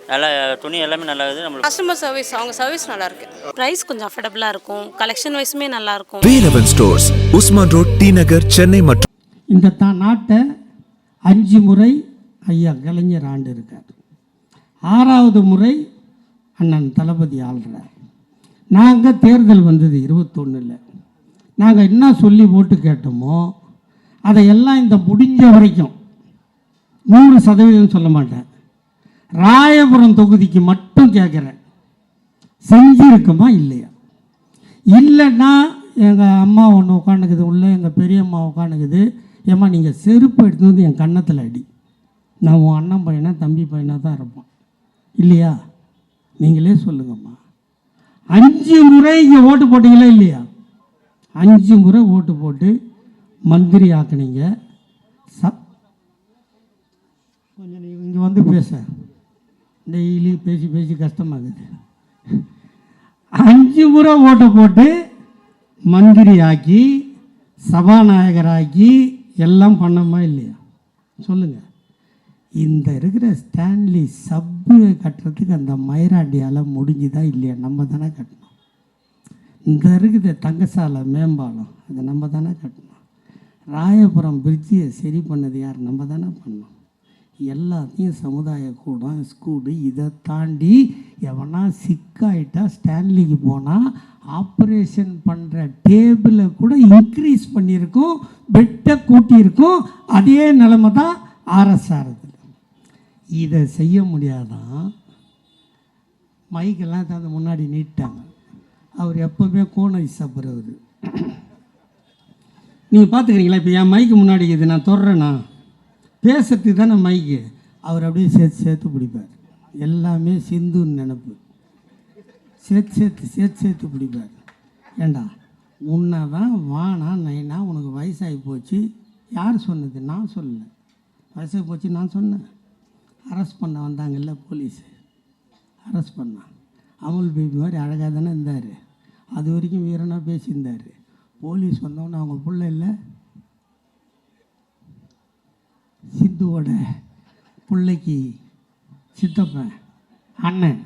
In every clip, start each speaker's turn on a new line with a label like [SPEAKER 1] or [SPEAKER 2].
[SPEAKER 1] நல்லா துணி எல்லாமே நல்லா இருக்குது. நம்மளுக்கு
[SPEAKER 2] கஸ்டமர் சர்வீஸ், அவங்க சர்வீஸ் நல்லாயிருக்கு.
[SPEAKER 3] ப்ரைஸ் கொஞ்சம் அஃபோர்டபுளாக இருக்கும். கலெக்ஷன் வைஸுமே நல்லாயிருக்கும்.
[SPEAKER 4] Velavan stores, Usman road, T Nagar, Chennai. மற்றும்
[SPEAKER 5] இந்த நாட்டை 5 முறை ஐயா கலைஞர் ஆண்டு இருக்கார். 6வது முறை அண்ணன் தளபதி ஆள்றார். நாங்கள் தேர்தல் வந்தது 21. நாங்கள் என்ன சொல்லி ஓட்டு கேட்டோமோ அதையெல்லாம் இந்த முடிஞ்ச வரைக்கும் 100% சொல்ல மாட்டேன், ராயபுரம் தொகுதிக்கு மட்டும் கேட்குறேன், செஞ்சிருக்குமா இல்லையா? இல்லைன்னா எங்கள் அம்மா ஒன்று உட்காந்துக்குது உள்ள, எங்கள் பெரியம்மா உட்காந்துக்குது, ஏம்மா நீங்கள் செருப்பு எடுத்து வந்து என் கன்னத்தில் அடி, நான் உன் அண்ணன் பையனா தம்பி பையனாக தான் இருப்பான், இல்லையா? நீங்களே சொல்லுங்கம்மா. 5 முறை இங்கே ஓட்டு போட்டிங்களா இல்லையா? 5 முறை ஓட்டு போட்டு மந்திரி ஆக்குனீங்க. கொஞ்சம் நீங்கள் இங்கே வந்து பேச டெய்லி பேசி பேசி கஷ்டமாகுது. 5 முறை ஓட்டு போட்டு மந்திரி ஆக்கி சபாநாயகராக்கி எல்லாம் பண்ணோமா இல்லையா? சொல்லுங்கள். இந்த இருக்கிற ஸ்டான்லி சப்பு கட்டுறதுக்கு அந்த மயிராண்டியால் முடிஞ்சுதா இல்லையா? நம்ம தானே கட்டணும். இந்த இருக்குது தங்கசாலை மேம்பாலம், அதை நம்ம தானே கட்டணும். ராயபுரம் பிரிட்ஜியை சரி பண்ணது யார்? நம்ம தானே பண்ணோம். எல்லாத்தையும் சமுதாய கூடம், ஸ்கூலு, இதை தாண்டி எவனா சிக்காயிட்டா ஸ்டான்லிக்கு போனால் ஆப்ரேஷன் பண்ணுற டேபிளை கூட இன்க்ரீஸ் பண்ணியிருக்கோம், பெட்டை கூட்டியிருக்கோம். அதே நிலைமை தான் ஆர்எஸ்ஆர். இதை செய்ய முடியாதான். மைக்கெல்லாம் தந்து முன்னாடி நீட்டாங்க. அவர் எப்போவுமே கோண இசப்படுறவர். நீங்கள் பார்த்துக்கிறீங்களா? இப்போ என் மைக்கு முன்னாடி இது நான் தொடுறேன்னா பேசுறதுக்கு தானே மைக்கு. அவர் அப்படியே சேர்த்து சேர்த்து பிடிப்பார். எல்லாமே சிந்துன்னு நினப்பு. சேர்த்து சேர்த்து பிடிப்பார். ஏண்டா உன்னை தான் வானா நைனா உனக்கு வயசாகி போச்சு. யார் சொன்னது? நான் சொல்லலை. வயசாகி போச்சு நான் சொன்னேன். அரெஸ்ட் பண்ண வந்தாங்கல்ல போலீஸு, அரெஸ்ட் பண்ணான். அமுல் பேபி மாதிரி அழகாக தானே இருந்தார். அது வரைக்கும் வீரனாக பேசியிருந்தார். போலீஸ் வந்தோன்னே அவங்க பிள்ளை இல்லை, சித்துவோட பிள்ளைக்கு சித்தப்பன் அண்ணன்,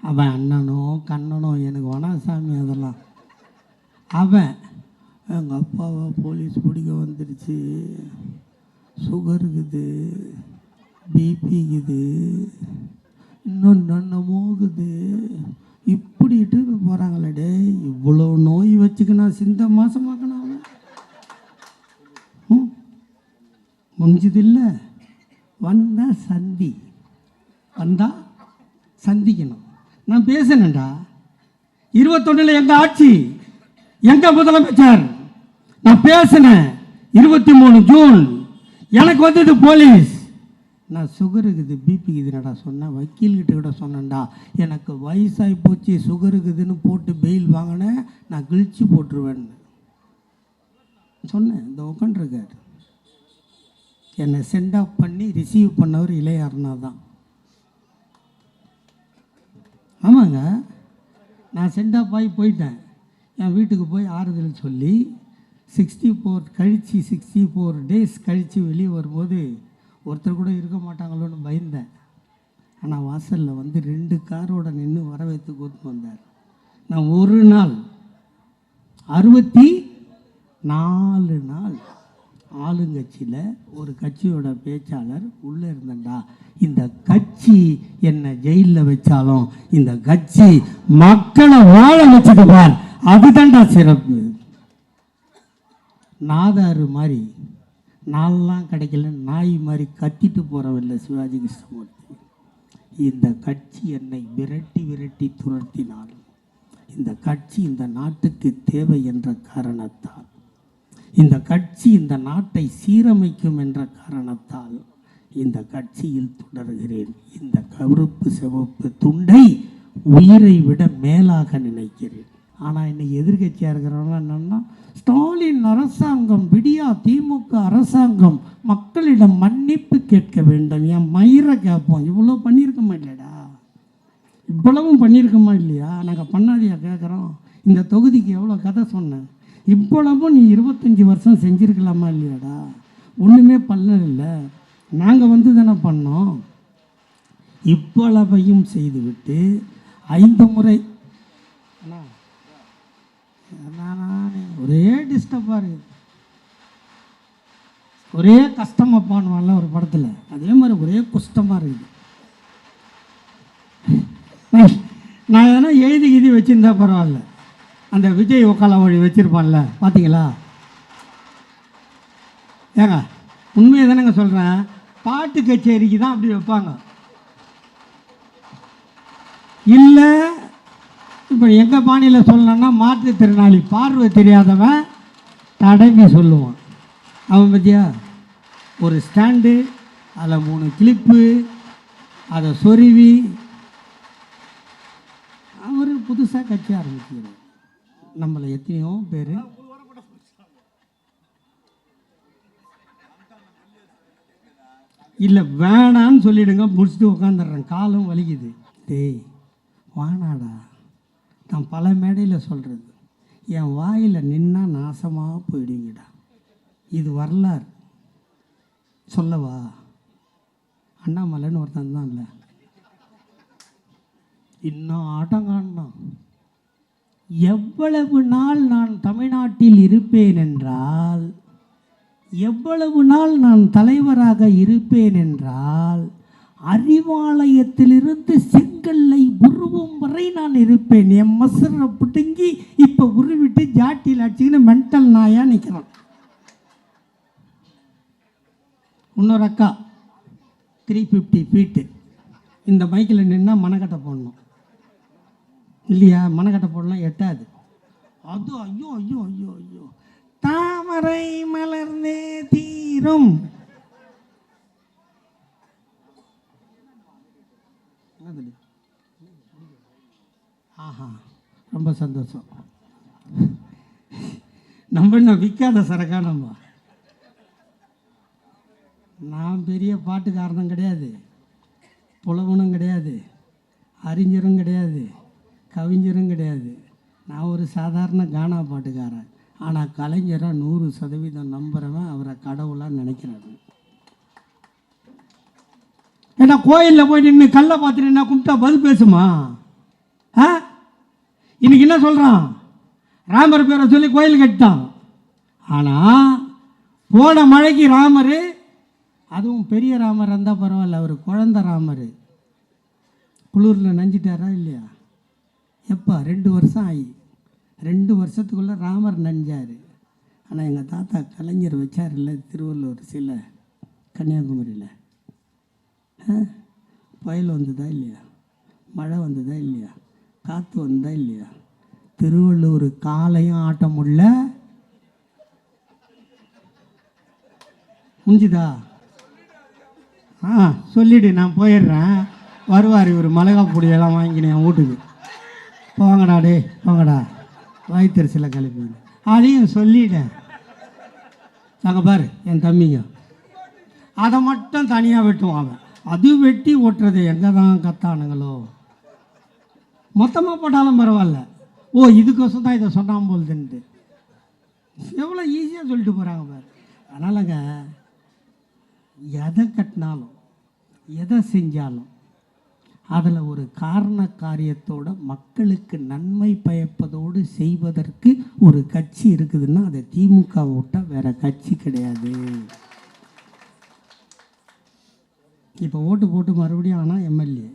[SPEAKER 5] அவன் அண்ணனோ கண்ணனோ எனக்கு வனாசாமி, அதெல்லாம் அவன் எங்கள் அப்பாவை போலீஸ் பிடிக்க வந்துடுச்சு, சுகர் இருக்குது, பிபிக்குது, இன்னொன்று என்னமோகுது, இப்படிட்டு போகிறாங்களே. இவ்வளோ நோய் வச்சுக்கினா சிந்த மாசமாக்கணும். முடிஞ்சது இல்லை. வந்தால் சந்திக்கணும். நான் பேசினேன்டா 21 எங்கள் ஆட்சி, எங்கள் முதலமைச்சர். நான் பேசினேன் 23 ஜூன். எனக்கு வந்தது போலீஸ். நான் சுகர் இருக்குது பிபி இருக்குதுடா சொன்னேன். வக்கீல்கிட்ட கூட சொன்னேன்டா, எனக்கு வயசாகி போச்சு சுகர் இருக்குதுன்னு போட்டு பெயில் வாங்கினேன், நான் கிழிச்சு போட்டுருவேன்னு சொன்னேன். இந்த உட்காண்டிருக்கார். என்னை சென்ட் ஆஃப் பண்ணி ரிசீவ் பண்ணவர் இளையாருனா தான். ஆமாங்க, நான் சென்ட் ஆஃப் ஆகி போயிட்டேன். என் வீட்டுக்கு போய் ஆறுதல் சொல்லி 64 டேஸ் கழித்து வெளியே வரும்போது ஒருத்தர் கூட இருக்க மாட்டாங்களோன்னு பயந்தேன். ஆனால் வாசலில் வந்து 2 காரோட நின்று வரவேற்று கூத்து வந்தார். நான் ஒரு நாள் 64 நாள் ஆளுங்கட்சியில் ஒரு கட்சியோட பேச்சாளர் உள்ளே இருந்தேன்டா. இந்த கட்சி என்னை ஜெயிலில் வச்சாலும் இந்த கட்சி மக்களை வாழ வச்சுட்டு பார், அதுதான்டா சிறப்பு. நாதாறு மாதிரி நாளெலாம் கிடைக்கல நாய் மாதிரி கத்திட்டு போகிறவில்லை சிவாஜி கிருஷ்ணமூர்த்தி. இந்த கட்சி என்னை விரட்டி துரத்தினாலும் இந்த கட்சி இந்த நாட்டுக்கு தேவை என்ற காரணத்தால், இந்த கட்சி இந்த நாட்டை சீரமைக்கும் என்ற காரணத்தால் இந்த கட்சியில் தொடர்கிறேன். இந்த கருப்பு சிவப்பு துண்டை உயிரை விட மேலாக நினைக்கிறேன். ஆனால் இன்னைக்கு எதிர்கட்சியாக இருக்கிறவங்க என்னன்னா, ஸ்டாலின் அரசாங்கம், விடியா திமுக அரசாங்கம் மக்களிடம் மன்னிப்பு கேட்க வேண்டும். என் மயிரை கேட்போம். இவ்வளோ பண்ணியிருக்கோமா இல்லைடா? இவ்வளவும் பண்ணியிருக்கோமா இல்லையா? நாங்கள் பண்ணாதியா கேட்குறோம். இந்த தொகுதிக்கு எவ்வளோ கதை சொன்னேன். இவ்வளவும் நீ 25 வருஷம் செஞ்சுருக்கலாமா இல்லையாடா? ஒன்றுமே பண்ணல. நாங்கள் வந்து தானே பண்ணோம். இவ்வளவையும் செய்துவிட்டு 5 முறை அண்ணா, ஒரே டிஸ்டர்பாக இருக்குது, ஒரே கஷ்டமாப்பான்வான்ல ஒரு படத்தில், அதே மாதிரி ஒரே கஷ்டமாக இருக்குது. நான் எதனா எழுதி கிதி வச்சுருந்தா பரவாயில்ல, அந்த விஜய் ஒக்கால வழி வச்சுருப்பான்ல பார்த்தீங்களா? ஏங்க உண்மையை தானேங்க சொல்கிறேன், பாட்டு கச்சேரிக்கு தான் அப்படி வைப்பாங்க. இல்லை இப்போ எங்கள் பாணியில் சொல்லணும்னா மாற்றுத்திறனாளி பார்வை தெரியாதவன் தடவி சொல்லுவான். அவன் பற்றியா ஒரு ஸ்டாண்டு, அதில் 3 கிளிப்பு, அதை சொருவி அவர் புதுசாக கட்சி ஆரம்பிக்கிறார். நம்மளை எத்தனையோ பேர் இல்லை வேணான்னு சொல்லிவிடுங்க, முடிச்சுட்டு உட்காந்துடுறேன், காலும் வலிக்குது. டேய் வானாடா, நான் பல மேடையில் சொல்கிறது, என் வாயில் நின்னா நாசமாக போயிடுவீங்கடா. இது வரலாறு. சொல்லவா? அண்ணாமலைன்னு ஒருத்தன் தான் இல்லை, இன்னும் ஆட்டம் காணணும். எவ்வளவு நாள் நான் தமிழ்நாட்டில் இருப்பேன் என்றால், எவ்வளவு நாள் நான் தலைவராக இருப்பேன் என்றால், அறிவாலயத்திலிருந்து செங்கல்லை உருவும் வரை நான் இருப்பேன். என் மசரை பிடுங்கி இப்போ உருவிட்டு ஜாட்டியில் அடிச்சுக்கின்னு மென்டல் நாயாக நிற்கிறான். இன்னொரு அக்கா 350 ஃபீட்டு இந்த மைக்கில் நின்னா மனக்கட்டை போடணும் இல்லையா? மனக்கட்டை போடலாம், எட்டாது. அது ஐயோ ஐயோ ஐயோ ஐயோ, தாமரை மலர்ந்தே தீரும். ஆஹா, ரொம்ப சந்தோஷம். நம்ம என்ன விற்காத சரக்கா? நான் பெரிய பாட்டுக்காரனும் கிடையாது, புலவனும் கிடையாது, அறிஞரும் கிடையாது, கவிஞரும் கிடையாது. நான் ஒரு சாதாரண கானா பாட்டுக்காரன். ஆனால் கலைஞரை 100% நம்புகிறவன், அவரை கடவுளாக நினைக்கிறாரு. ஏன்னா கோயிலில் போய் நின்று கல்லை பார்த்துட்டு என்ன கும்பிட்டா பதில் பேசுமா? இன்னைக்கு என்ன சொல்கிறான்? ராமர் பேரை சொல்லி கோயில் கட்டிட்டான். ஆனால் போன மழைக்கு ராமர், அதுவும் பெரிய ராமர் இருந்தால் பரவாயில்ல, அவர் குழந்த ராமர் குளூரில் நஞ்சிட்டாரா இல்லையா? எப்போ? 2 வருஷம் ஆகி, 2 வருஷத்துக்குள்ளே ராமர் நஞ்சார். ஆனால் எங்கள் தாத்தா கலைஞர் வச்சார் இல்லை திருவள்ளூர் சிலை கன்னியாகுமரியில். புயல் வந்ததா இல்லையா? மழை வந்ததா இல்லையா? காற்று வந்ததா இல்லையா? திருவள்ளூர் காலையும் ஆட்ட முடியல. முடிஞ்சுதா? சொல்லிவிடு, நான் போயிடுறேன். வருவார் இவர், மிளகா பொடியெல்லாம் வாங்கினேன் என் வீட்டுக்கு. போங்கடா டே போங்கடா, வயிற்றுச்சில கிளப்பி அதையும் சொல்லிட்டேன். நாங்கள் பாரு என் தம்பிங்க அதை மட்டும் தனியாக வெட்டுவாங்க. அது வெட்டி ஓட்டுறது எங்கே தான் கத்தானுங்களோ. மொத்தமாக போட்டாலும் பரவாயில்ல. ஓ இதுக்கோசம் தான் இதை சொன்னான் போகுதுன்ட்டு எவ்வளோ ஈஸியாக சொல்லிட்டு போகிறாங்க பாரு. அதனாலங்க எதை கட்டினாலும் எதை செஞ்சாலும் அதில் ஒரு காரண காரியத்தோட மக்களுக்கு நன்மை பயப்பதோடு செய்வதற்கு ஒரு கட்சி இருக்குதுன்னா அதை திமுக விட்டால் வேறு கட்சி கிடையாது. இப்போ ஓட்டு போட்டு மறுபடியும் ஆனால் எம்எல்ஏ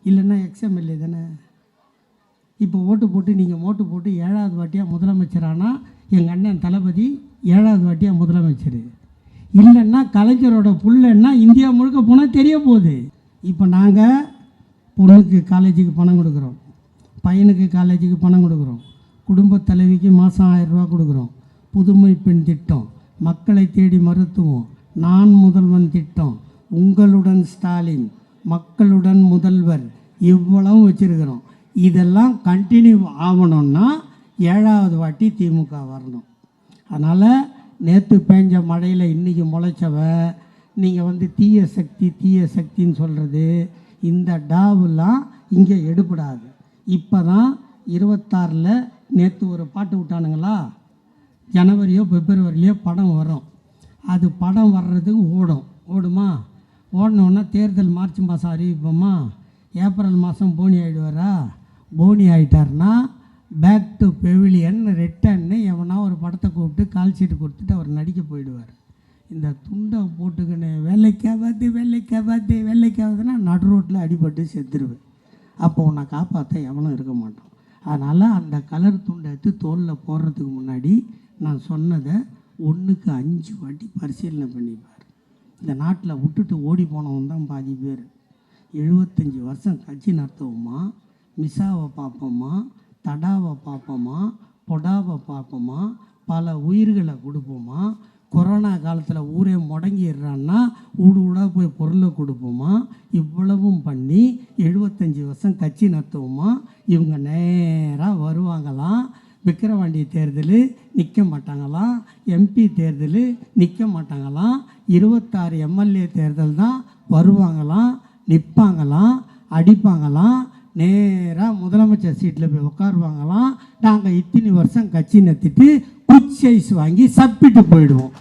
[SPEAKER 5] இல்லைன்னா எக்ஸ்எம்எல்ஏ தானே. இப்போ ஓட்டு போட்டு நீங்கள் ஓட்டு போட்டு 7வது வாட்டியாக முதலமைச்சர் ஆனால் எங்கள் அண்ணன் தளபதி 7வது வாட்டியாக முதலமைச்சர். இல்லைன்னா கலைஞரோட புள்ளன்னா இந்தியா முழுக்க போனால் தெரிய போகுது. இப்போ நாங்கள் பொண்ணுக்கு காலேஜுக்கு பணம் கொடுக்குறோம், பையனுக்கு காலேஜுக்கு பணம் கொடுக்குறோம், குடும்ப தலைவிக்கு மாதம் 1000 ரூபா கொடுக்குறோம், புதுமை பெண் திட்டம், மக்களை தேடி மருத்துவம், நான் முதல்வன் திட்டம், உங்களுடன் ஸ்டாலின், மக்களுடன் முதல்வர், இவ்வளவு வச்சுருக்கிறோம். இதெல்லாம் கண்டினியூ ஆகணும்னா 7வது வாட்டி திமுக வரணும். அதனால் நேற்று பெஞ்ச மழையில் இன்றைக்கி முளைச்சவ நீங்கள் தீய சக்தின்னு சொல்கிறது இந்த டாவெல்லாம் இங்கே எடுபடாது. இப்போ தான் 26 நேற்று ஒரு பாட்டு விட்டானுங்களா, ஜனவரியோ பிப்ரவரிலையோ படம் வரும். அது படம் வர்றதுக்கு ஓடுமா? ஓடினோன்னா தேர்தல் மார்ச் மாதம் அறிவிப்போமா, ஏப்ரல் மாதம் போனி ஆகிடுவாரா? போனி ஆகிட்டார்னா பேக் டு பெவிலியன் ரிட்டன்னு எவனா ஒரு படத்தை கூப்பிட்டு கால் சீட்டு கொடுத்துட்டு அவர் நடிக்க போயிடுவார். இந்த துண்டை போட்டுக்கின்னு வெள்ளைக்காவதுன்னா நடு ரோட்டில் அடிபட்டு செத்துருவேன். அப்போ உன்னை காப்பாற்ற எவனும் இருக்க மாட்டான். அதனால் அந்த கலர் துண்டை எடுத்து தோலில் போடுறதுக்கு முன்னாடி நான் சொன்னதை 1க்கு 5 வாட்டி பரிசீலனை பண்ணிப்பார். இந்த நாட்டில் விட்டுட்டு ஓடி போனவன் தான் பாதி பேர். 75 வருஷம் கட்சி நடத்துவோமா, மிசாவை பார்ப்போமா, தடாவை பார்ப்போமா, பொடாவை பார்ப்போமா, பல உயிர்களை கொடுப்போமா, கொரோனா காலத்தில் ஊரே முடங்கிடுறான்னா ஊடாக போய் பொருளை கொடுப்போமா, இவ்வளவும் பண்ணி 75 வருஷம் கட்சி நடத்துவோமா? இவங்க நேராக வருவாங்களாம். விக்கிரவாண்டி தேர்தல் நிற்க மாட்டாங்களாம், எம்பி தேர்தல் நிற்க மாட்டாங்களாம், 26 எம்எல்ஏ தேர்தல் தான் வருவாங்களாம், நிற்பாங்களாம், அடிப்பாங்களாம், நேராக முதலமைச்சர் சீட்டில் போய் உட்காருவாங்களாம். நாங்கள் இத்தனை வருஷம் கட்சி நடத்திட்டு குச் ஐஸ் வாங்கி சப்பிட்டு போயிடுவோம்.